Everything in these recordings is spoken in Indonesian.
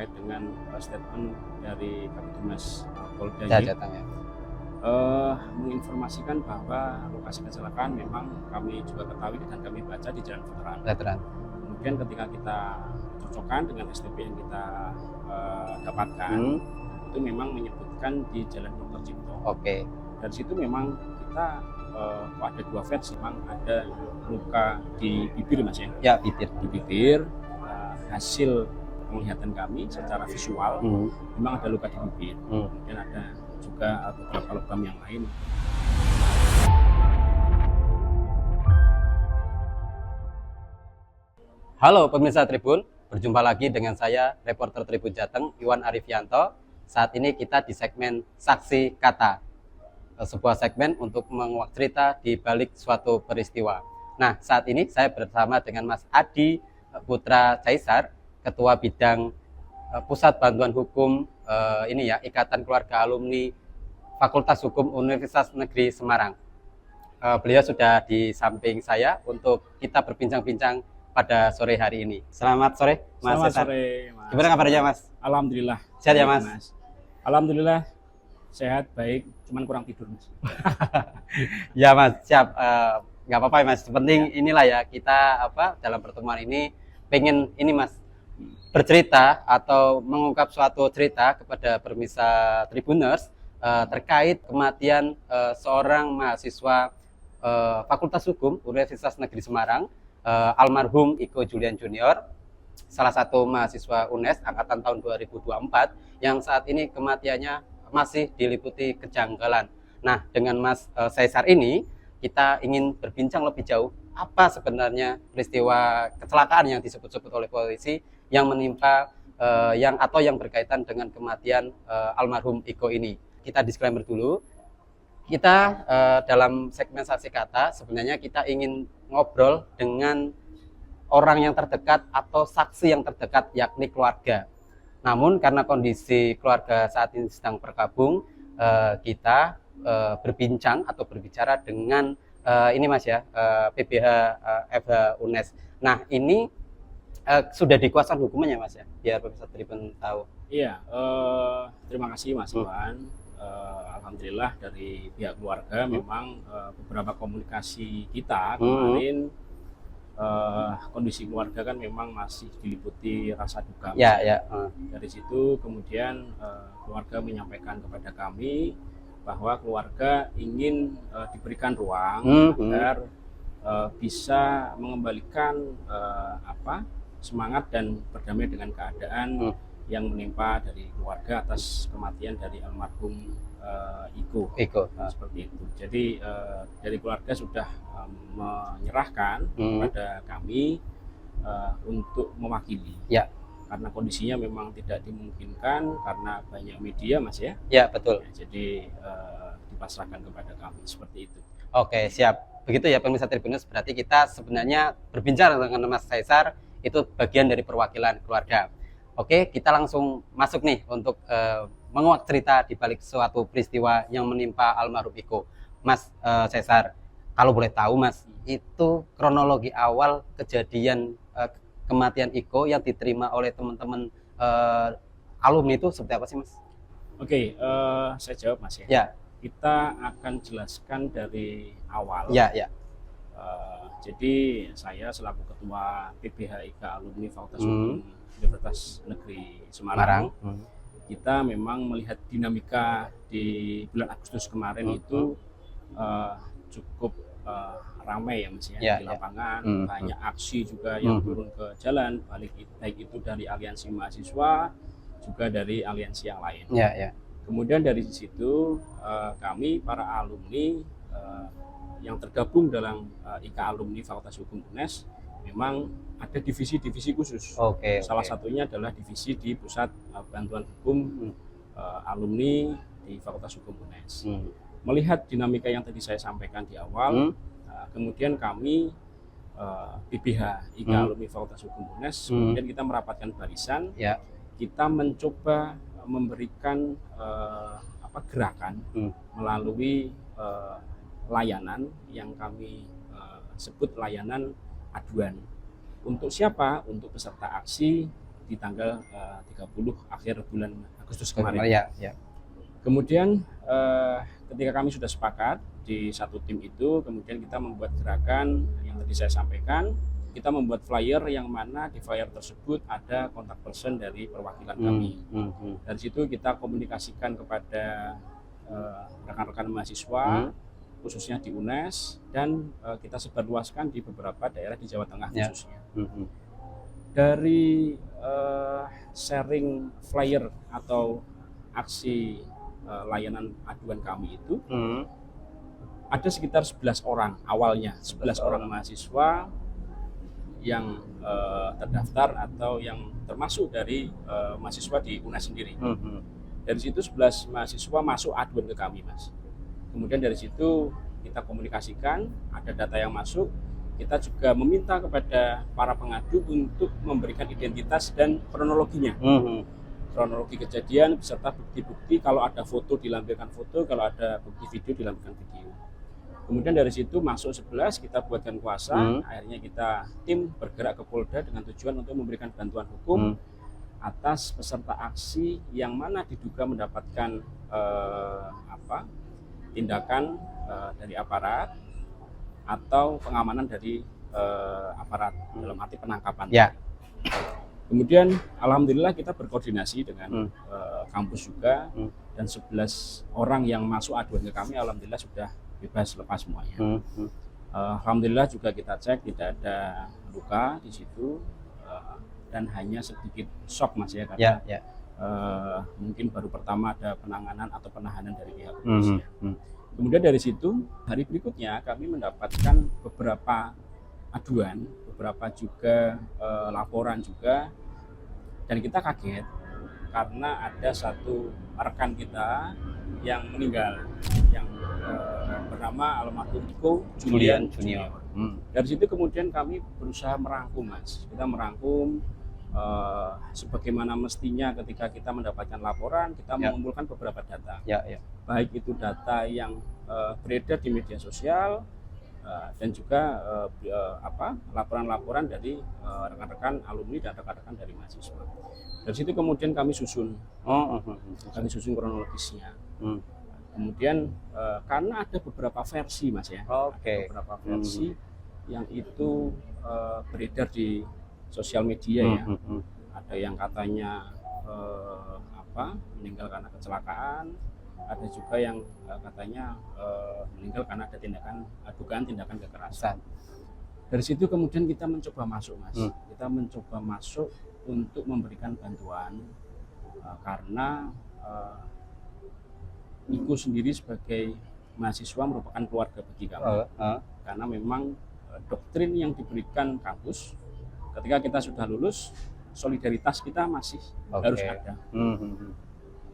terkait dengan statement dari Kabitumas Polda Jateng ya. menginformasikan bahwa lokasi kecelakaan memang kami juga ketahui dan kami baca di Jalan Veteran. Kemudian ketika kita cocokkan dengan STP yang kita dapatkan, itu memang menyebutkan di Jalan Dr. Cipto. Oke. Dari situ memang kita kok ada 2 versi, memang ada luka di bibir Mas ya. Ya, bibir. Di bibir, hasil penglihatan kami secara visual memang ada luka di bibir. Kemudian ada juga beberapa lubang yang lain. Halo pemirsa Tribun, berjumpa lagi dengan saya, reporter Tribun Jateng, Iwan Arifianto. Saat ini kita di segmen Saksi Kata, sebuah segmen untuk menguak cerita di balik suatu peristiwa. Nah, saat ini saya bersama dengan Mas Adi Putra Caesar, Ketua Bidang Pusat Bantuan Hukum Ikatan Keluarga Alumni Fakultas Hukum Universitas Negeri Semarang. Beliau sudah di samping saya untuk kita berbincang-bincang pada sore hari ini. Selamat sore, Mas. Selamat sore, Mas. Gimana kabarnya, Mas? Alhamdulillah. Sehat ya, Mas? Alhamdulillah sehat, baik. Cuman kurang tidur, Mas. Ya, Mas. Siap. Nggak apa-apa, Mas. Penting inilah ya kita dalam pertemuan ini pengen ini, Mas, bercerita atau mengungkap suatu cerita kepada pemirsa Tribuners terkait kematian seorang mahasiswa Fakultas Hukum Universitas Negeri Semarang, almarhum Iko Julian Junior, salah satu mahasiswa UNES angkatan tahun 2024 yang saat ini kematiannya masih diliputi kejanggalan. Nah, dengan Mas Caesar ini kita ingin berbincang lebih jauh apa sebenarnya peristiwa kecelakaan yang disebut-sebut oleh polisi yang menimpa yang berkaitan dengan kematian almarhum Iko ini. Kita disclaimer dulu. Kita dalam segmen Saksi Kata sebenarnya kita ingin ngobrol dengan orang yang terdekat atau saksi yang terdekat, yakni keluarga. Namun karena kondisi keluarga saat ini sedang berkabung, kita berbincang atau berbicara dengan ini Mas ya, PBH FH UNES. Nah, ini sudah dikuasakan hukumannya Mas ya, biar pemirsa Tribun tahu. Iya, terima kasih Mas Iwan. Alhamdulillah dari pihak keluarga memang beberapa komunikasi kita kemarin kondisi keluarga kan memang masih diliputi rasa duka. Dari situ kemudian keluarga menyampaikan kepada kami bahwa keluarga ingin diberikan ruang agar bisa mengembalikan semangat dan berdamai dengan keadaan yang menimpa dari keluarga atas kematian dari almarhum Iko. Seperti itu. Jadi dari keluarga sudah menyerahkan kepada kami untuk mewakili. Ya. Karena kondisinya memang tidak dimungkinkan karena banyak media, Mas ya. Ya, betul. Jadi dipasrahkan kepada kami seperti itu. Oke, siap. Begitu ya pemirsa Tribuners, berarti kita sebenarnya berbincang dengan Mas Caesar itu bagian dari perwakilan keluarga. Oke, kita langsung masuk nih untuk menguak cerita di balik suatu peristiwa yang menimpa almarhum Iko. Mas Caesar, kalau boleh tahu Mas, itu kronologi awal kejadian kematian Iko yang diterima oleh teman-teman alumni itu seperti apa sih Mas? Oke, saya jawab Mas ya. Ya. Kita akan jelaskan dari awal. Ya. Jadi saya selaku ketua PBHIK alumni Fakultas Hukum Universitas Negeri Semarang, kita memang melihat dinamika di bulan Agustus kemarin itu cukup ramai ya Mas ya, di lapangan, banyak aksi juga yang turun ke jalan, baik itu dari aliansi mahasiswa juga dari aliansi yang lain. Kemudian dari situ kami para alumni yang tergabung dalam IK alumni Fakultas Hukum UNES memang ada divisi-divisi khusus. Salah satunya adalah divisi di Pusat Bantuan Hukum Alumni di Fakultas Hukum UNES. Melihat dinamika yang tadi saya sampaikan di awal, kemudian kami PBH IK alumni Fakultas Hukum UNES, kemudian kita merapatkan barisan, kita mencoba memberikan gerakan melalui layanan yang kami sebut layanan aduan. Untuk siapa? Untuk peserta aksi di di tanggal 30 akhir bulan Agustus kemarin. Ya. Kemudian ketika kami sudah sepakat di satu tim itu, kemudian kita membuat gerakan yang tadi saya sampaikan. Kita membuat flyer yang mana di flyer tersebut ada kontak person dari perwakilan kami. Dari situ kita komunikasikan kepada rekan-rekan mahasiswa, khususnya di UNES, dan kita sebarluaskan di beberapa daerah di Jawa Tengah khususnya. Dari sharing flyer atau aksi layanan aduan kami itu, ada sekitar 11 orang awalnya, 11 orang mahasiswa yang terdaftar atau yang termasuk dari mahasiswa di UNES sendiri. Dari situ 11 mahasiswa masuk aduan ke kami, Mas. Kemudian dari situ kita komunikasikan, ada data yang masuk, kita juga meminta kepada para pengadu untuk memberikan identitas dan kronologinya. Kronologi kejadian beserta bukti-bukti, kalau ada foto dilampirkan foto, kalau ada bukti video dilampirkan video. Kemudian dari situ masuk 11, kita buatkan kuasa, akhirnya kita tim bergerak ke Polda dengan tujuan untuk memberikan bantuan hukum atas peserta aksi yang mana diduga mendapatkan tindakan dari aparat atau pengamanan dari aparat, dalam arti penangkapan. Kemudian alhamdulillah kita berkoordinasi dengan kampus juga, dan 11 orang yang masuk aduan ke kami alhamdulillah sudah bebas lepas semuanya. Alhamdulillah juga kita cek tidak ada luka di situ, dan hanya sedikit shock, Mas, ya, karena mungkin baru pertama ada penanganan atau penahanan dari pihak kepolisian. Kemudian dari situ hari berikutnya kami mendapatkan beberapa aduan, beberapa juga laporan juga, dan kita kaget karena ada satu rekan kita yang meninggal, yang bernama almarhum Iko Julian Junior. Dari situ kemudian kami berusaha merangkum, Mas. Kita merangkum sebagaimana mestinya ketika kita mendapatkan laporan, kita mengumpulkan beberapa data. Baik itu data yang beredar di media sosial, dan juga laporan-laporan dari rekan-rekan alumni dan rekan-rekan dari mahasiswa. Dari situ kemudian kami susun, kronologisnya. Kemudian karena ada beberapa versi, Mas, ya, ada beberapa versi yang itu beredar di sosial media, ya. Ada yang katanya meninggal karena kecelakaan, ada juga yang katanya meninggal karena ada dugaan tindakan kekerasan. Dari situ kemudian kita mencoba masuk, Mas. Kita mencoba masuk untuk memberikan bantuan, karena Iko sendiri sebagai mahasiswa merupakan keluarga bagi kami. Karena memang doktrin yang diberikan kampus ketika kita sudah lulus, solidaritas kita masih harus ada.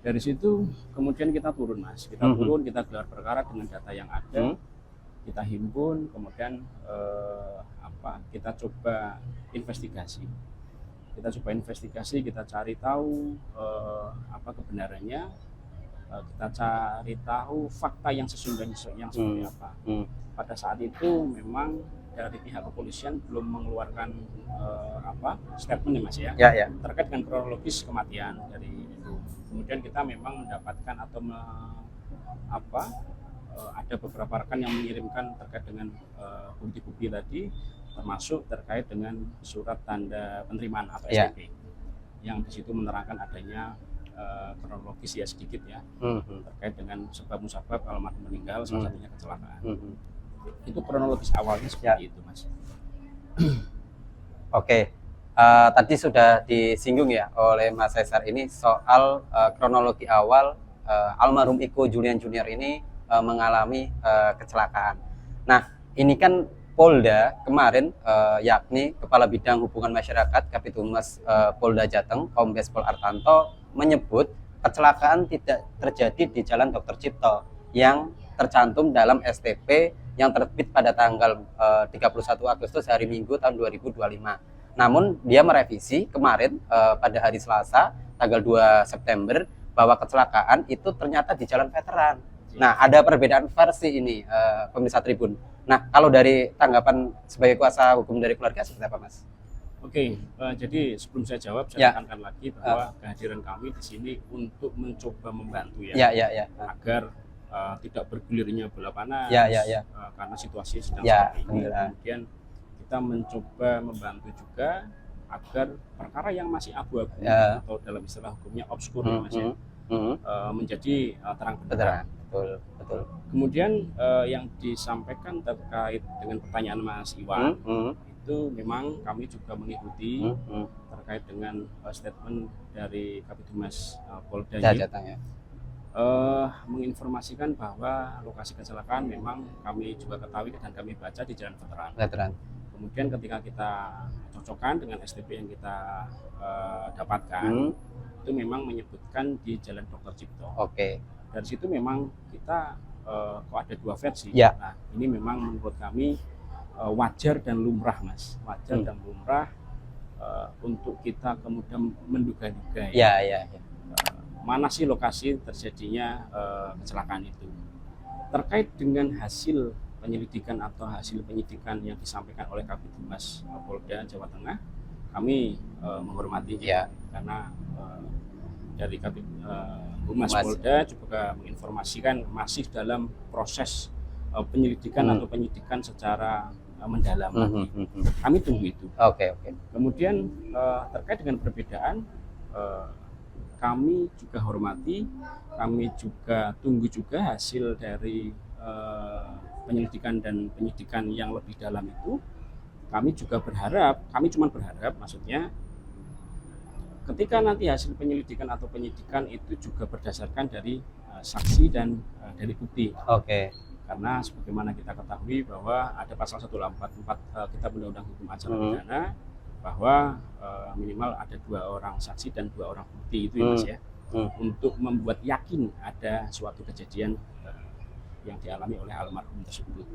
Dari situ kemudian kita turun, Mas. Kita turun, kita gelar perkara dengan data yang ada, kita himpun, kemudian kita coba investigasi. Kita cari tahu apa kebenarannya, kita cari tahu fakta yang sesungguhnya yang seperti apa. Pada saat itu memang dari pihak kepolisian belum mengeluarkan statement, ya, Mas, ya, terkait dengan kronologis kematian dari itu. Kemudian kita memang mendapatkan atau ada beberapa rekan yang mengirimkan terkait dengan bukti-bukti tadi, termasuk terkait dengan surat tanda penerimaan atau STP, yang di situ menerangkan adanya kronologis ya sedikit, ya, terkait dengan sebab musabab almarhum meninggal, salah satunya kecelakaan. Itu kronologis awalnya seperti itu, Mas. Tadi sudah disinggung ya oleh Mas Caesar ini soal kronologi awal almarhum Iko Julian Junior ini mengalami kecelakaan. Nah, ini kan Polda kemarin, yakni Kepala Bidang Hubungan Masyarakat Kapitumas Polda Jateng, Kombes Pol Artanto, menyebut kecelakaan tidak terjadi di Jalan Dr. Cipto yang tercantum dalam STP yang terbit pada tanggal 31 Agustus hari Minggu tahun 2025. Namun dia merevisi kemarin pada hari Selasa tanggal 2 September bahwa kecelakaan itu ternyata di Jalan Veteran. Nah, ada perbedaan versi ini, pemirsa Tribun. Nah, kalau dari tanggapan sebagai kuasa hukum dari keluarga seperti apa, Mas? Oke, jadi sebelum saya jawab, Ya. saya tekankan lagi bahwa kehadiran kami di sini untuk mencoba membantu Ya, ya, ya. agar tidak bergulirnya bola panas, Ya, ya, ya. karena situasi sedang Ya, seperti ini. benar. Kemudian kita mencoba membantu juga agar perkara yang masih abu-abu Ya. atau dalam istilah hukumnya obskur Mas ya, menjadi terang benderang. Betul, betul. Kemudian yang disampaikan terkait dengan pertanyaan Mas Iwan, itu memang kami juga mengikuti terkait dengan statement dari Kabitumas Polda Jateng ya. menginformasikan bahwa lokasi kecelakaan memang kami juga ketahui dan kami baca di Jalan Veteran. Kemudian ketika kita cocokkan dengan STP yang kita dapatkan, itu memang menyebutkan di Jalan Dr. Cipto. Oke. Dari situ memang kita kok ada dua versi. Ya. Nah, ini memang menurut kami wajar dan lumrah, Mas. Wajar dan lumrah untuk kita kemudian menduga-duga Ya. mana sih lokasi terjadinya kecelakaan itu. Terkait dengan hasil penyelidikan atau hasil penyidikan yang disampaikan oleh Kabitumas Polda Jawa Tengah, kami menghormati karena dari Humas Polda juga menginformasikan masih dalam proses penyelidikan atau penyidikan secara mendalam lagi. Kami tunggu itu. Oke. Kemudian terkait dengan perbedaan, kami juga hormati, kami juga tunggu juga hasil dari penyelidikan dan penyidikan yang lebih dalam itu. Kami juga berharap, kami cuma berharap maksudnya ketika nanti hasil penyelidikan atau penyidikan itu juga berdasarkan dari saksi dan dari bukti. Oke. Karena sebagaimana kita ketahui bahwa ada pasal 184 Kitab Undang-Undang Hukum Acara Pidana bahwa minimal ada 2 orang saksi dan 2 orang bukti itu ya Mas ya, untuk membuat yakin ada suatu kejadian yang dialami oleh almarhum tersebut.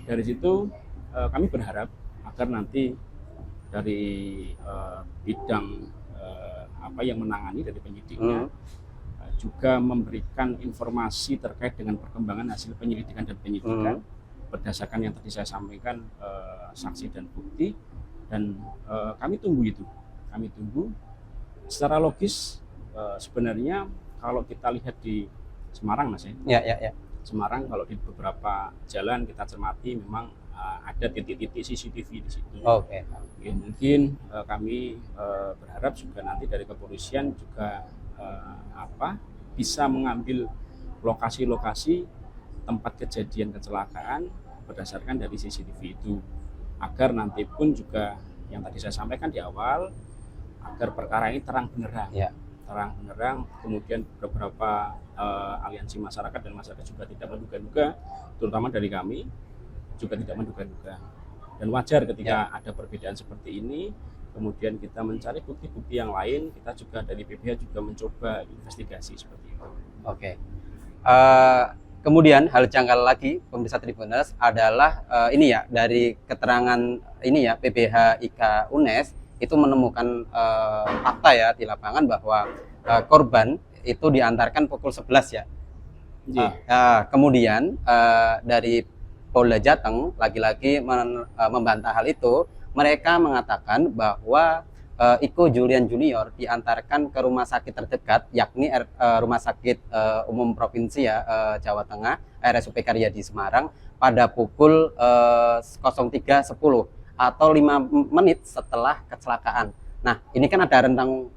Dari situ kami berharap agar nanti dari bidang apa yang menangani dari penyidiknya juga memberikan informasi terkait dengan perkembangan hasil penyelidikan dan penyidikan berdasarkan yang tadi saya sampaikan, saksi dan bukti, dan kami tunggu itu. Kami tunggu secara logis. Sebenarnya kalau kita lihat di Semarang Mas ya, Semarang kalau di beberapa jalan kita cermati memang ada titik-titik CCTV di situ. Oke. Mungkin kami berharap juga nanti dari kepolisian juga bisa mengambil lokasi-lokasi tempat kejadian kecelakaan berdasarkan dari CCTV itu, agar nanti pun juga yang tadi saya sampaikan di awal, agar perkara ini terang benderang. Terang benderang, kemudian beberapa aliansi masyarakat dan masyarakat juga tidak menduga-duga, terutama dari kami juga tidak menduga-duga. Dan wajar ketika ada perbedaan seperti ini, kemudian kita mencari bukti-bukti yang lain, kita juga dari PPH juga mencoba investigasi seperti itu. Oke. Kemudian hal janggal lagi pemirsa Tribuners adalah ini ya, dari keterangan ini ya PPH IK UNES itu menemukan fakta ya di lapangan bahwa korban itu diantarkan pukul 11 ya. Kemudian dari Polda Jateng lagi-lagi membantah hal itu. Mereka mengatakan bahwa Iko Julian Junior diantarkan ke rumah sakit terdekat, yakni Rumah Sakit Umum Provinsi Jawa Tengah, RSUP Karyadi Semarang, pada pukul 03.10 atau 5 menit setelah kecelakaan. Nah, ini kan ada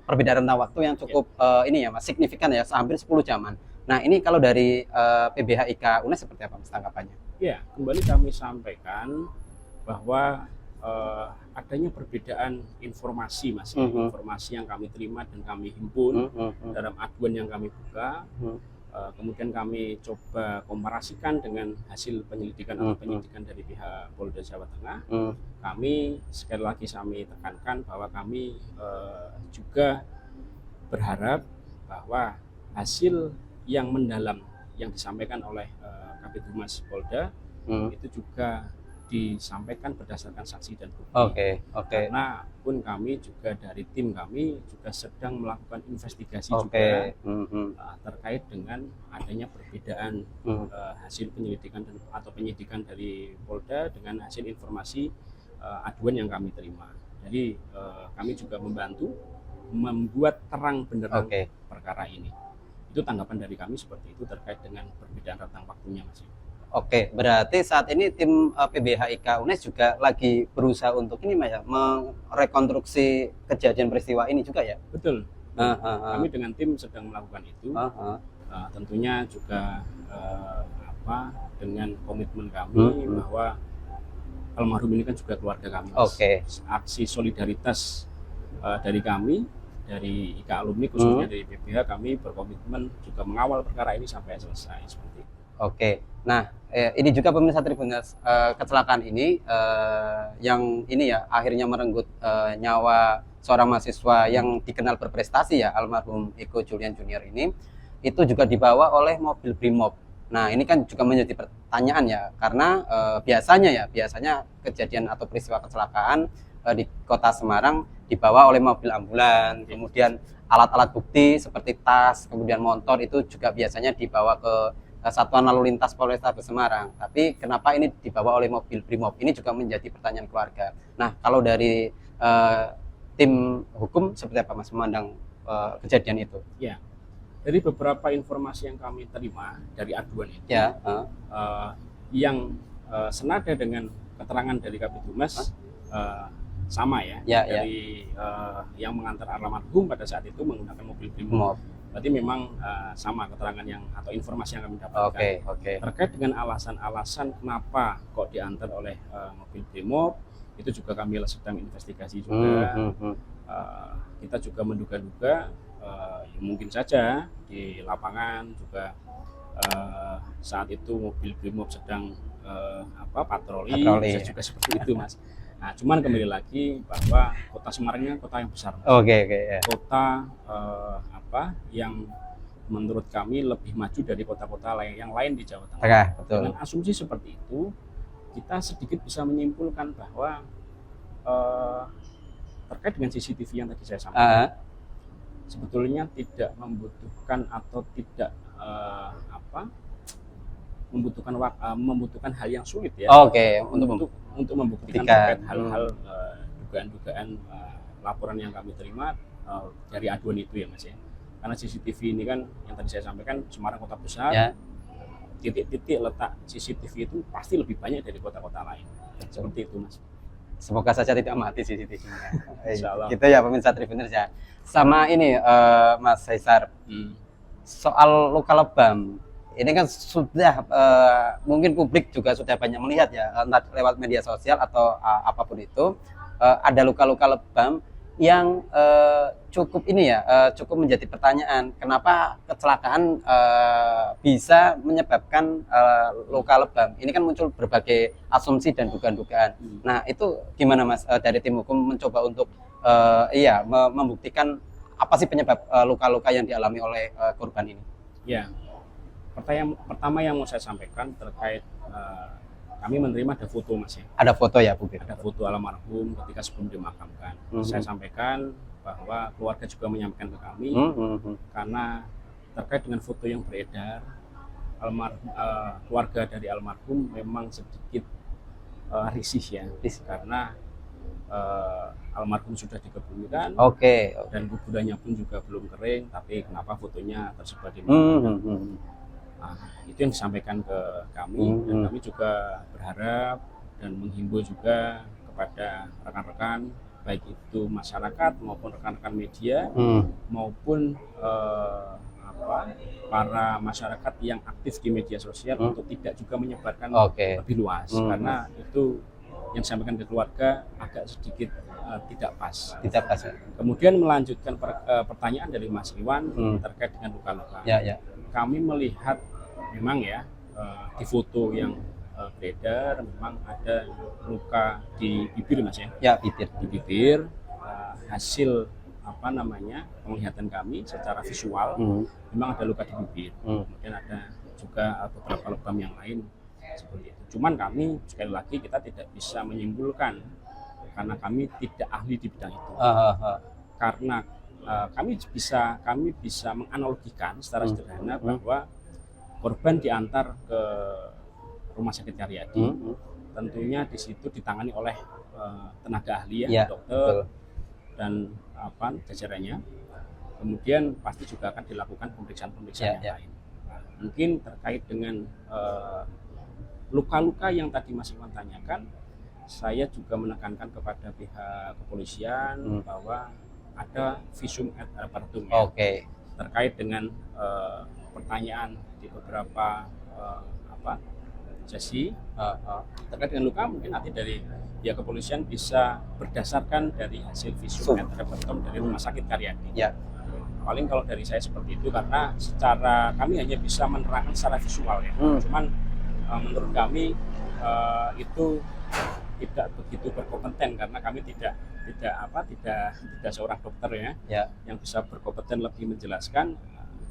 perbedaan rentang waktu yang cukup ini ya Mas, signifikan ya, hampir 10 jaman. Nah, ini kalau dari PBH IK UNES seperti apa Mas tanggapannya? Ya, kembali kami sampaikan bahwa adanya perbedaan informasi Mas, informasi yang kami terima dan kami himpun dalam aduan yang kami buka, kemudian kami coba komparasikan dengan hasil penyelidikan atau penyidikan dari pihak Polda Jawa Tengah. Kami sekali lagi kami tekankan bahwa kami juga berharap bahwa hasil yang mendalam yang disampaikan oleh Kabitumas Polda itu juga disampaikan berdasarkan saksi dan bukti. Karena pun kami juga dari tim kami juga sedang melakukan investigasi juga terkait dengan adanya perbedaan hasil penyelidikan atau penyidikan dari Polda dengan hasil informasi aduan yang kami terima. Jadi kami juga membantu membuat terang benderang perkara ini. Itu tanggapan dari kami seperti itu terkait dengan perbedaan rentang waktunya, Mas. Oke, berarti saat ini tim PBHIK UNES juga lagi berusaha untuk ini Mas ya, merekonstruksi kejadian peristiwa ini juga ya? Betul. Kami dengan tim sedang melakukan itu. Tentunya juga dengan komitmen kami bahwa almarhum ini kan juga keluarga kami. Aksi solidaritas dari kami, dari IKA Alumni khususnya dari PBH, kami berkomitmen juga mengawal perkara ini sampai selesai seperti itu. Nah ini juga pemirsa Tribuners, kecelakaan ini yang ini ya akhirnya merenggut nyawa seorang mahasiswa yang dikenal berprestasi ya, almarhum Eko Julian Junior ini, itu juga dibawa oleh mobil Brimob. Nah ini kan juga menjadi pertanyaan ya, karena biasanya kejadian atau peristiwa kecelakaan di kota Semarang dibawa oleh mobil ambulan, kemudian alat-alat bukti seperti tas, kemudian motor itu juga biasanya dibawa ke Satuan Lalu Lintas Polrestabes Semarang. Tapi kenapa ini dibawa oleh mobil Brimob? Ini juga menjadi pertanyaan keluarga. Nah kalau dari tim hukum seperti apa Mas memandang kejadian itu? Ya, dari beberapa informasi yang kami terima dari aduan itu, yang senada dengan keterangan dari Kabid Humas, sama ya, dari yang mengantar almarhum pada saat itu menggunakan mobil Brimob. Berarti memang sama keterangan yang atau informasi yang kami dapatkan. Terkait dengan alasan-alasan kenapa kok diantar oleh mobil Brimob, itu juga kami sedang investigasi juga. Kita juga menduga-duga mungkin saja di lapangan juga saat itu mobil Brimob sedang patroli. Bisa juga seperti itu, Mas. Nah, cuman kembali lagi bahwa kota Semarang ini kota yang besar. Kota yang menurut kami lebih maju dari kota-kota yang lain di Jawa Tengah. Dengan asumsi seperti itu, kita sedikit bisa menyimpulkan bahwa terkait dengan CCTV yang tadi saya sampaikan, sebetulnya tidak membutuhkan atau tidak membutuhkan hal yang sulit ya. Untuk membuktikan terkait hal-hal dugaan-dugaan laporan yang kami terima dari aduan itu ya Mas ya. Karena CCTV ini kan yang tadi saya sampaikan, Semarang kota besar, titik-titik letak CCTV itu pasti lebih banyak dari kota-kota lain. Seperti itu Mas. Semoga saja tidak mati CCTV-nya. Gitu ya pemirsa Tribuners ya. Sama ini Mas Haisar, soal luka lebam. Ini kan sudah mungkin publik juga sudah banyak melihat ya, entah lewat media sosial atau apapun itu, ada luka-luka lebam yang cukup menjadi pertanyaan, kenapa kecelakaan bisa menyebabkan luka lebam. Ini kan muncul berbagai asumsi dan dugaan-dugaan. Nah itu gimana Mas dari tim hukum mencoba untuk membuktikan apa sih penyebab luka-luka yang dialami oleh korban ini? Ya, pertama yang mau saya sampaikan terkait kami menerima ada foto Mas ya. Ada foto ya Bu? Ada foto almarhum ketika sebelum dimakamkan. Saya sampaikan bahwa keluarga juga menyampaikan ke kami karena terkait dengan foto yang beredar, keluarga dari almarhum memang sedikit risih ya, karena almarhum sudah dikebumikan, dan kuburannya pun juga belum kering, tapi kenapa fotonya tersebar di mana? Itu yang disampaikan ke kami, dan kami juga berharap dan menghimbau juga kepada rekan-rekan, baik itu masyarakat maupun rekan-rekan media maupun para masyarakat yang aktif di media sosial untuk tidak juga menyebarkan lebih luas, karena itu yang disampaikan ke keluarga agak sedikit tidak pas. Kemudian melanjutkan pertanyaan dari Mas Iwan terkait dengan luka-luka. Kami melihat memang ya di foto yang beredar memang ada luka di bibir Mas ya. Di bibir hasil penglihatan kami secara visual memang ada luka di bibir. Kemudian ada juga beberapa lebam yang lain seperti itu. Cuman kami sekali lagi kita tidak bisa menyimpulkan karena kami tidak ahli di bidang itu. Karena kami bisa menganalogikan secara sederhana bahwa korban diantar ke Rumah Sakit Karyadi, tentunya di situ ditangani oleh tenaga ahli Ya, dokter betul. dan jajarannya. Kemudian pasti juga akan dilakukan pemeriksaan-pemeriksaan yang lain. Nah, mungkin terkait dengan luka-luka yang tadi Mas Iwan tanyakan, saya juga menekankan kepada pihak kepolisian bahwa ada visum et repertum terkait dengan pertanyaan di beberapa sesi terkait dengan luka. Mungkin nanti dari pihak kepolisian bisa berdasarkan dari hasil visum et repertum dari Rumah Sakit Karyadi. Paling kalau dari saya seperti itu, karena secara kami hanya bisa menerangkan secara visual ya. Cuman menurut kami itu tidak begitu berkompeten, karena kami tidak seorang dokter ya yang bisa berkompeten lebih menjelaskan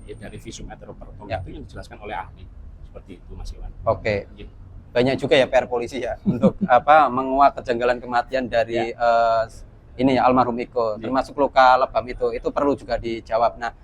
dari visum et repertum itu yang dijelaskan oleh ahli. Seperti itu Mas Iwan. Banyak juga ya PR polisi ya untuk menguak kejanggalan kematian dari ini ya almarhum Iko, termasuk luka lebam itu perlu juga dijawab. Nah,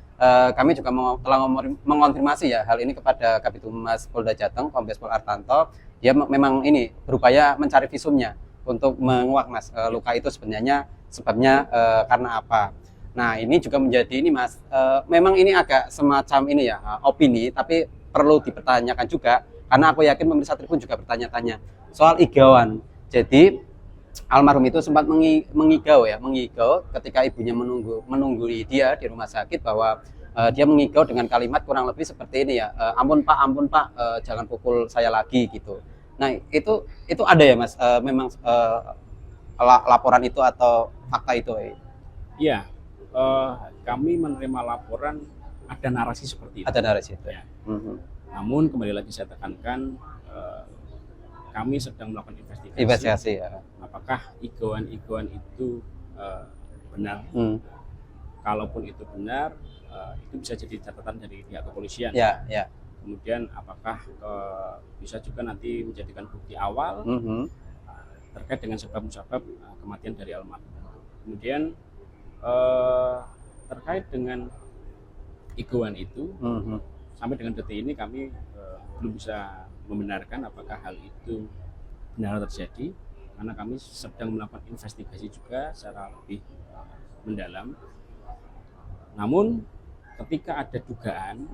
kami juga telah mengonfirmasi ya hal ini kepada Kabid Humas Polda Jateng, Kombes Pol Artanto. Dia memang ini berupaya mencari visumnya untuk menguak Mas luka itu sebenarnya sebabnya karena apa. Nah, ini juga menjadi ini Mas, memang ini agak semacam ini ya opini, tapi perlu dipertanyakan juga karena aku yakin pemirsa Tribun juga bertanya-tanya soal igauan. Jadi almarhum itu sempat mengigau ketika ibunya menunggu dia di rumah sakit, bahwa dia mengigau dengan kalimat kurang lebih seperti ini ya, ampun pak, jangan pukul saya lagi gitu. Nah itu ada ya Mas, memang laporan itu atau fakta itu? Iya, kami menerima laporan ada narasi seperti itu. Ada narasi itu ya. Namun kembali lagi saya tekankan, kami sedang melakukan investigasi ya. Apakah igauan itu benar? Kalaupun itu benar, itu bisa jadi catatan dari pihak kepolisian. Kemudian apakah bisa juga nanti menjadikan bukti awal terkait dengan sebab-musabab kematian dari almarhum. Kemudian terkait dengan igauan itu, sampai dengan detik ini kami belum bisa membenarkan apakah hal itu benar terjadi, karena kami sedang melakukan investigasi juga secara lebih mendalam. Namun ketika ada dugaan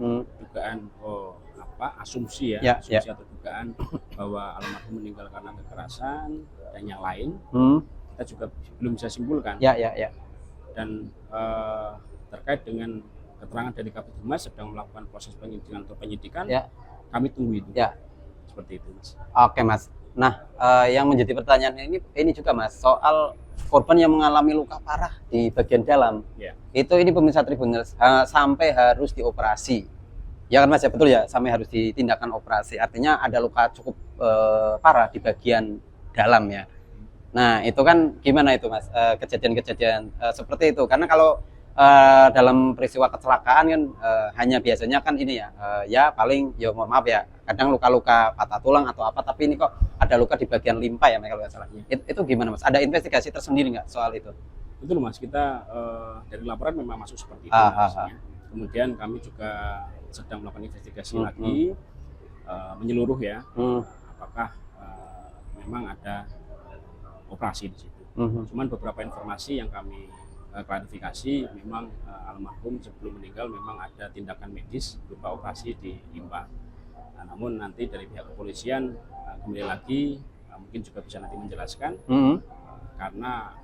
asumsi atau dugaan bahwa almarhum meninggal karena kekerasan dan yang lain, kita juga belum bisa simpulkan. Dan terkait dengan keterangan dari Kabid Humas sedang melakukan proses penyelidikan atau penyidikan, kami tunggu itu. Seperti itu Mas. Oke Mas. Nah, yang menjadi pertanyaan ini juga Mas, soal korban yang mengalami luka parah di bagian dalam. Itu ini pemirsa Tribuners sampai harus dioperasi. Ya kan Mas ya, betul ya, sampai harus ditindakkan operasi. Artinya ada luka cukup parah di bagian dalam ya. Nah, itu kan gimana itu Mas, kejadian-kejadian seperti itu? Karena kalau dalam peristiwa kecelakaan kan hanya biasanya kan ini ya paling ya mohon maaf ya, kadang luka-luka patah tulang atau apa, tapi ini kok ada luka di bagian limpa ya kalau nggak salah. Itu gimana Mas? Ada investigasi tersendiri nggak soal itu? Betul Mas, kita dari laporan memang masuk seperti itu. Kemudian kami juga sedang melakukan investigasi lagi menyeluruh ya, apakah memang ada operasi di situ. Cuman beberapa informasi yang kami klarifikasi, memang almarhum sebelum meninggal memang ada tindakan medis berupa operasi di limpa. Nah, namun nanti dari pihak kepolisian kembali lagi mungkin juga bisa nanti menjelaskan, karena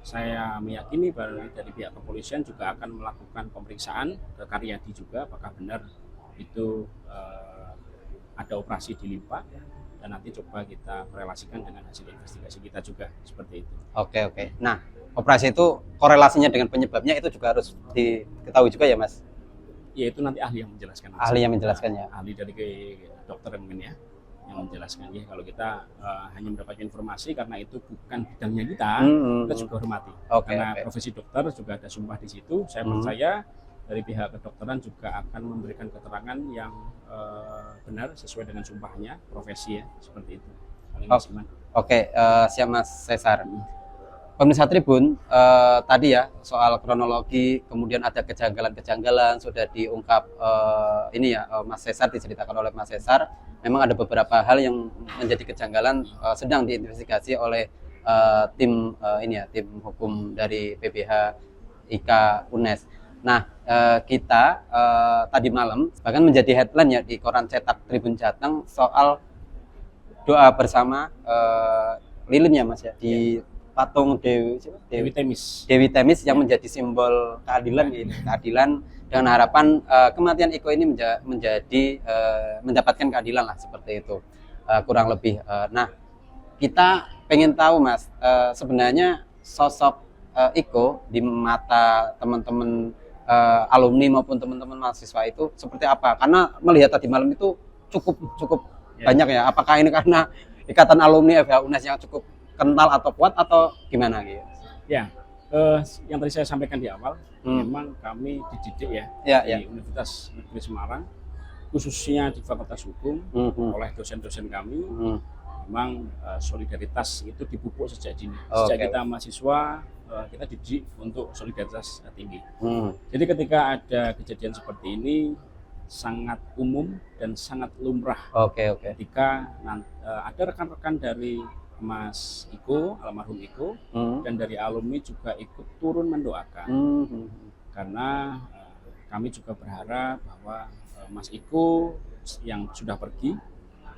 saya meyakini bahwa dari pihak kepolisian juga akan melakukan pemeriksaan ke Karyadi juga, apakah benar itu ada operasi di limpa, dan nanti coba kita korelasikan dengan hasil investigasi kita juga seperti itu. Oke. Nah, operasi itu korelasinya dengan penyebabnya itu juga harus diketahui juga ya Mas? Ya itu nanti ahli yang menjelaskan. Ahli yang menjelaskan ya? Ahli dari dokter mungkin ya, yang menjelaskan ya. Kalau kita hanya mendapatkan informasi karena itu bukan bidangnya kita juga hormati. Karena profesi dokter juga ada sumpah di situ. Saya percaya dari pihak kedokteran juga akan memberikan keterangan yang benar sesuai dengan sumpahnya profesi ya, seperti itu. Siap Mas Cesar. Pemirsa Tribun, tadi ya soal kronologi, kemudian ada kejanggalan-kejanggalan sudah diungkap ini ya Mas Cesar, diceritakan oleh Mas Cesar. Memang ada beberapa hal yang menjadi kejanggalan sedang diinvestigasi oleh tim tim hukum dari PBH IK UNES. Nah, kita tadi malam bahkan menjadi headline ya di koran cetak Tribun Jateng soal doa bersama lilin ya Mas ya di patung Dewi Temis. Dewi Temis yang menjadi simbol keadilan gitu. Keadilan dengan harapan kematian Iko ini menjadi mendapatkan keadilan lah seperti itu. Kurang lebih. Nah, kita pengen tahu Mas, sebenarnya sosok Iko di mata teman-teman alumni maupun teman-teman mahasiswa itu seperti apa? Karena melihat tadi malam itu cukup banyak ya. Apakah ini karena ikatan alumni FH UNES yang cukup kental atau kuat atau gimana gitu? Ya, yang tadi saya sampaikan di awal, memang kami dididik di Universitas Negeri Semarang, khususnya di Fakultas Hukum oleh dosen-dosen kami. Memang solidaritas itu dipupuk sejak dini. Sejak kita mahasiswa, kita dididik untuk solidaritas tinggi. Jadi ketika ada kejadian seperti ini, sangat umum dan sangat lumrah. Ketika ada rekan-rekan dari Mas Iko, almarhum Iko, dan dari alumni juga ikut turun mendoakan. Karena kami juga berharap bahwa Mas Iko yang sudah pergi,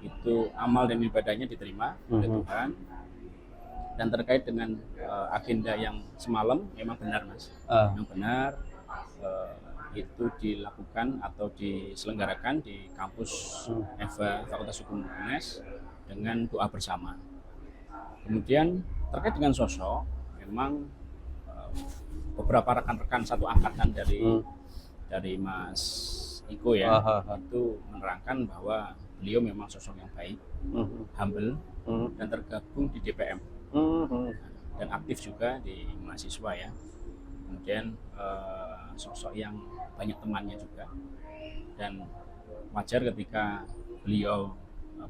itu amal dan ibadahnya diterima oleh Tuhan. Dan terkait dengan agenda yang semalam, memang benar Mas. Memang benar, itu dilakukan atau diselenggarakan di kampus FH Fakultas Hukum UNES dengan doa bersama. Kemudian terkait dengan sosok, memang beberapa rekan-rekan satu angkatan dari Mas Iko ya, itu menerangkan bahwa beliau memang sosok yang baik, humble, dan tergabung di DPM dan aktif juga di mahasiswa ya. Kemudian sosok yang banyak temannya juga, dan wajar ketika beliau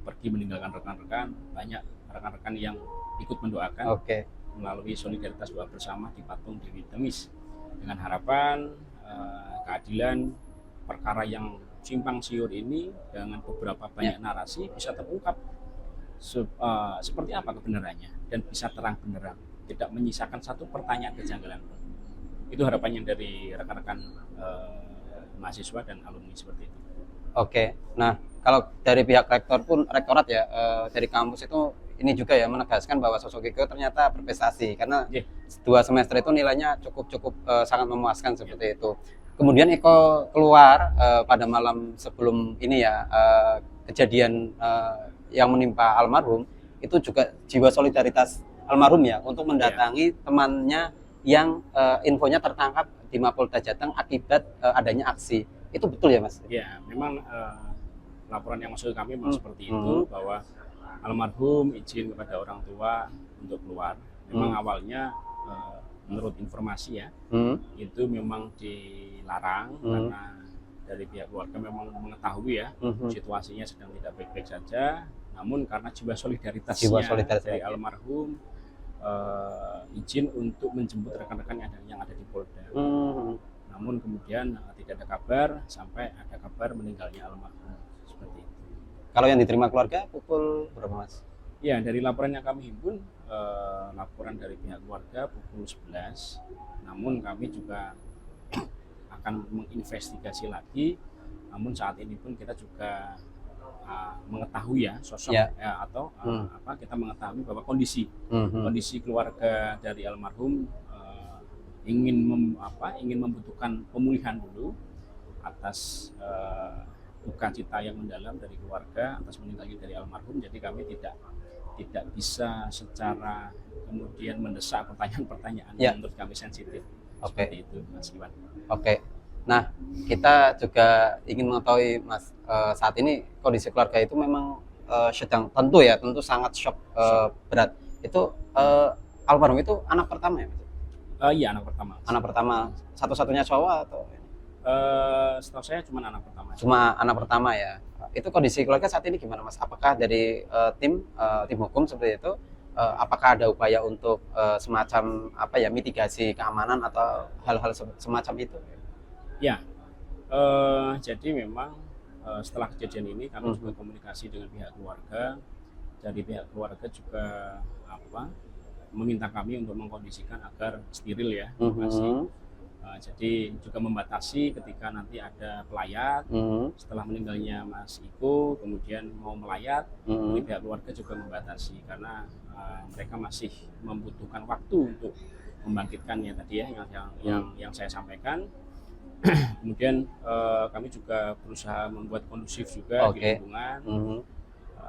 pergi meninggalkan rekan-rekan, banyak rekan-rekan yang ikut mendoakan melalui solidaritas doa bersama di patung Dewi Temis dengan harapan keadilan perkara yang simpang siur ini dengan beberapa banyak narasi bisa terungkap seperti apa kebenarannya dan bisa terang benderang, tidak menyisakan satu pertanyaan kejanggalan pun. Itu harapannya dari rekan-rekan mahasiswa dan alumni seperti itu. Nah kalau dari pihak rektorat ya, dari kampus itu ini juga ya menegaskan bahwa sosok Iko ternyata berprestasi karena 2 semester itu nilainya cukup sangat memuaskan seperti itu. Kemudian Iko keluar pada malam sebelum ini ya, kejadian yang menimpa almarhum, itu juga jiwa solidaritas almarhum ya untuk mendatangi temannya yang infonya tertangkap di Mapolda Jateng akibat adanya aksi. Itu betul ya Mas? Ya, memang laporan yang masuk ke kami memang seperti itu, bahwa almarhum izin kepada orang tua untuk keluar. Memang awalnya menurut informasi ya, itu memang dilarang karena dari pihak keluarga memang mengetahui ya situasinya sedang tidak baik-baik saja. Namun karena jiwa solidaritasnya dari almarhum, izin untuk menjemput rekan-rekan yang ada di Polda. Namun kemudian tidak ada kabar sampai ada kabar meninggalnya almarhum, seperti itu. Kalau yang diterima keluarga pukul berapa Mas? Ya, dari laporan yang kami himpun, laporan dari pihak keluarga pukul 11. Namun kami juga akan menginvestigasi lagi. Namun saat ini pun kita juga mengetahui ya sosok kita mengetahui bahwa kondisi keluarga dari almarhum ingin membutuhkan pemulihan dulu atas duka cita yang mendalam dari keluarga atas meninggalnya dari almarhum. Jadi kami tidak bisa secara kemudian mendesak pertanyaan-pertanyaan yang menurut kami sensitif. Seperti itu Mas Iwan. Nah, kita juga ingin mengetahui Mas, saat ini kondisi keluarga itu memang tentu sangat shock berat. Itu almarhum itu anak pertama ya Mas? Iya, anak pertama. Anak pertama, satu-satunya cowok atau? Setahu saya cuma anak pertama. Cuma anak pertama ya. Itu kondisi keluarga saat ini gimana Mas? Apakah dari tim hukum seperti itu, apakah ada upaya untuk semacam mitigasi keamanan atau hal-hal semacam itu? Ya, jadi memang setelah kejadian ini kami juga komunikasi dengan pihak keluarga. Dari pihak keluarga juga meminta kami untuk mengkondisikan agar steril ya lokasi. Jadi juga membatasi ketika nanti ada pelayat setelah meninggalnya Mas Iko kemudian mau melayat, pihak keluarga juga membatasi karena mereka masih membutuhkan waktu untuk membangkitkannya tadi ya yang saya sampaikan. Kemudian kami juga berusaha membuat kondusif juga di lingkungan.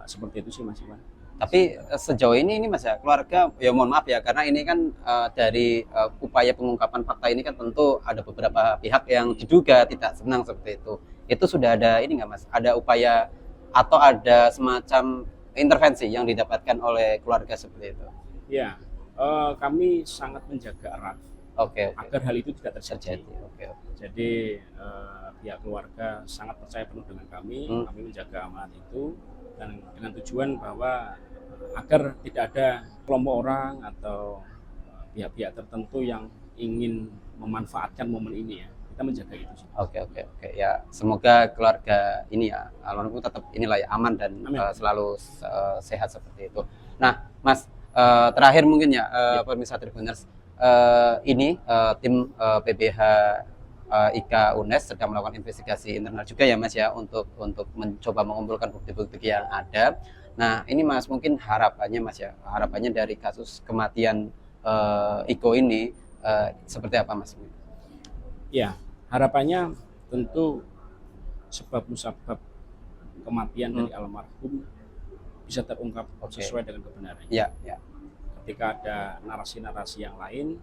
Seperti itu sih Mas Iwan. Tapi sejauh ini Mas ya, keluarga ya mohon maaf ya karena ini kan dari upaya pengungkapan fakta ini kan tentu ada beberapa pihak yang diduga tidak senang seperti itu. Itu sudah ada ini nggak Mas? Ada upaya atau ada semacam intervensi yang didapatkan oleh keluarga seperti itu? Ya, kami sangat menjaga erat agar hal itu tidak terjadi. Jadi pihak keluarga sangat percaya penuh dengan kami menjaga amanat itu dan dengan tujuan bahwa agar tidak ada kelompok orang atau pihak-pihak tertentu yang ingin memanfaatkan momen ini ya, kita menjaga itu sih. Oke. Ya semoga keluarga ini ya almarhum tetap inilah ya aman dan selalu sehat seperti itu. Nah Mas, terakhir mungkin ya pemirsa Tribuners, ini tim PBH IKA UNES sedang melakukan investigasi internal juga ya Mas ya untuk mencoba mengumpulkan bukti-bukti yang ada. Nah ini Mas mungkin harapannya Mas ya, harapannya dari kasus kematian Iko ini seperti apa Mas? Ya harapannya tentu sebab musabab kematian dari almarhum bisa terungkap sesuai dengan kebenarannya. Ya. Ketika ada narasi-narasi yang lain,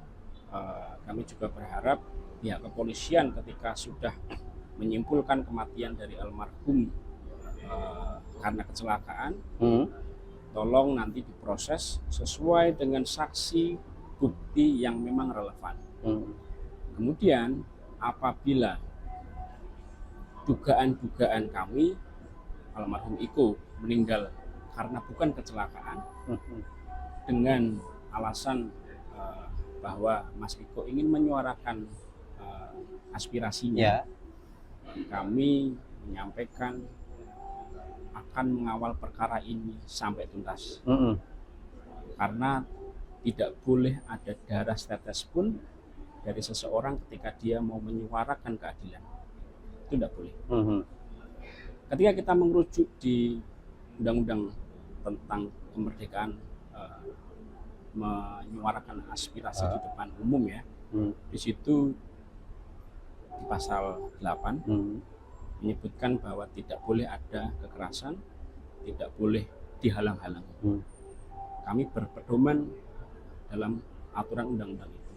kami juga berharap pihak kepolisian ketika sudah menyimpulkan kematian dari almarhum karena kecelakaan, tolong nanti diproses sesuai dengan saksi bukti yang memang relevan. Kemudian apabila dugaan-dugaan kami almarhum Iko meninggal karena bukan kecelakaan dengan alasan bahwa Mas Iko ingin menyuarakan aspirasinya, kami menyampaikan akan mengawal perkara ini sampai tuntas. Karena tidak boleh ada darah setetes pun dari seseorang ketika dia mau menyuarakan keadilan. Itu tidak boleh. Ketika kita mengerucut di undang-undang tentang kemerdekaan menyuarakan aspirasi di depan umum ya, di situ di pasal 8 menyebutkan bahwa tidak boleh ada kekerasan, tidak boleh dihalang-halangi. Kami berpedoman dalam aturan undang-undang itu.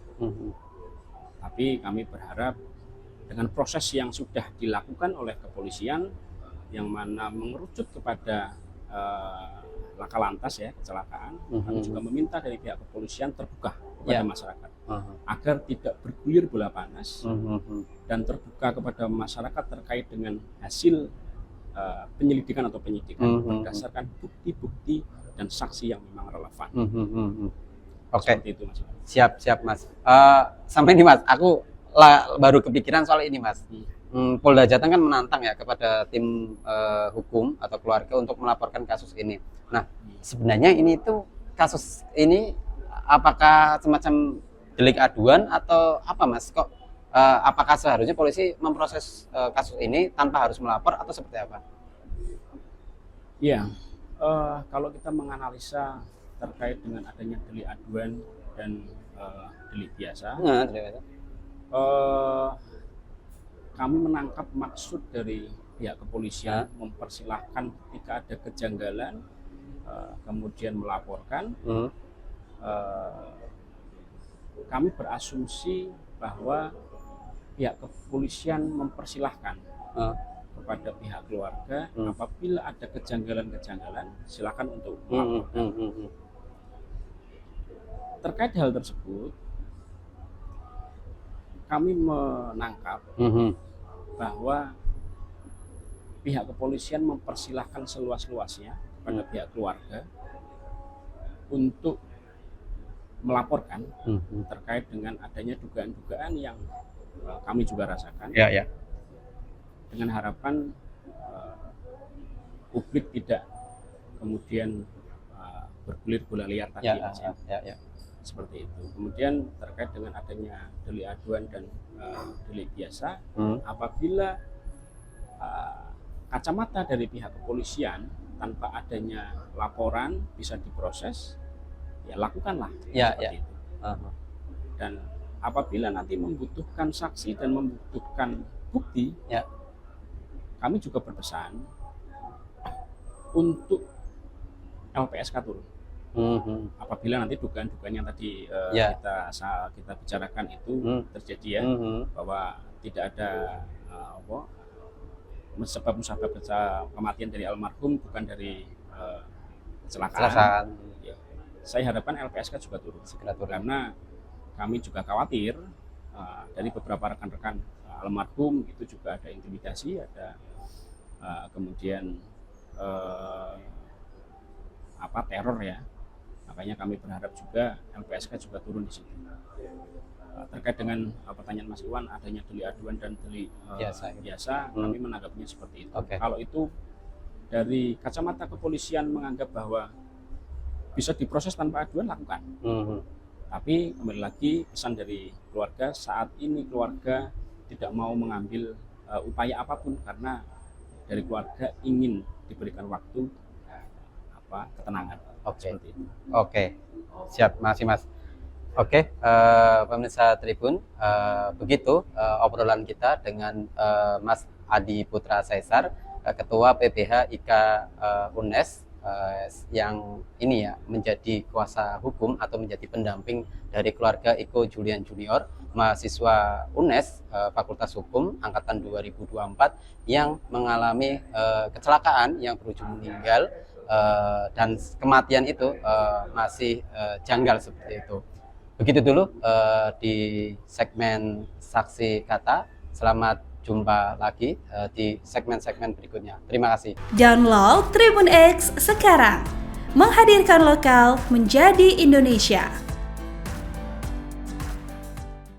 Tapi kami berharap dengan proses yang sudah dilakukan oleh kepolisian yang mana mengerucut kepada laka lantas ya kecelakaan, kami juga meminta dari pihak kepolisian terbuka kepada masyarakat agar tidak bergulir bola panas dan terbuka kepada masyarakat terkait dengan hasil penyelidikan atau penyidikan berdasarkan bukti-bukti dan saksi yang memang relevan. Seperti itu Mas. Siap Mas. Sampai ini Mas, aku baru kepikiran soal ini Mas. Polda Jateng kan menantang ya kepada tim hukum atau keluarga untuk melaporkan kasus ini. Nah, sebenarnya ini tuh kasus ini apakah semacam delik aduan atau apa Mas? Kok apakah seharusnya polisi memproses kasus ini tanpa harus melapor atau seperti apa? Ya, kalau kita menganalisa terkait dengan adanya delik aduan dan delik biasa, kami menangkap maksud dari pihak kepolisian mempersilahkan ketika ada kejanggalan kemudian melaporkan. Kami berasumsi bahwa pihak kepolisian mempersilahkan kepada pihak keluarga apabila ada kejanggalan-kejanggalan silakan untuk melaporkan. Terkait hal tersebut, kami menangkap bahwa pihak kepolisian mempersilahkan seluas-luasnya kepada pihak keluarga untuk melaporkan terkait dengan adanya dugaan-dugaan yang kami juga rasakan, dengan harapan publik tidak kemudian bergulir bola liar tadi. seperti itu. Kemudian terkait dengan adanya delik aduan dan delik biasa, apabila kacamata dari pihak kepolisian tanpa adanya laporan bisa diproses, ya lakukanlah seperti itu. Dan apabila nanti membutuhkan saksi dan membutuhkan bukti, kami juga berpesan untuk LPSK turun. Apabila nanti dugaan-dugaan yang tadi kita bicarakan itu terjadi, ya, bahwa tidak ada sebab musabab kematian dari almarhum bukan dari kecelakaan. Ya, saya harapkan LPSK juga turun. Karena kami juga khawatir dari beberapa rekan-rekan almarhum itu juga ada intimidasi, ada kemudian teror, ya. Makanya kami berharap juga LPSK juga turun di situ. Terkait dengan pertanyaan Mas Iwan, adanya delik aduan dan delik biasa, kami menanggapinya seperti itu. Kalau itu dari kacamata kepolisian menganggap bahwa bisa diproses tanpa aduan, lakukan. Tapi kembali lagi pesan dari keluarga, saat ini keluarga tidak mau mengambil upaya apapun karena dari keluarga ingin diberikan waktu ketenangan. Siap, makasih Mas. Pemirsa Tribun, begitu obrolan kita dengan Mas Adi Putra Caesar, Ketua PPH IK UNES, yang ini ya menjadi kuasa hukum atau menjadi pendamping dari keluarga Iko Julian Junior, mahasiswa UNES Fakultas Hukum angkatan 2024 yang mengalami kecelakaan yang berujung meninggal, dan kematian itu masih janggal seperti itu. Begitu dulu di segmen Saksi Kata. Selamat jumpa lagi di segmen-segmen berikutnya. Terima kasih. Download Tribun X sekarang, menghadirkan lokal menjadi Indonesia.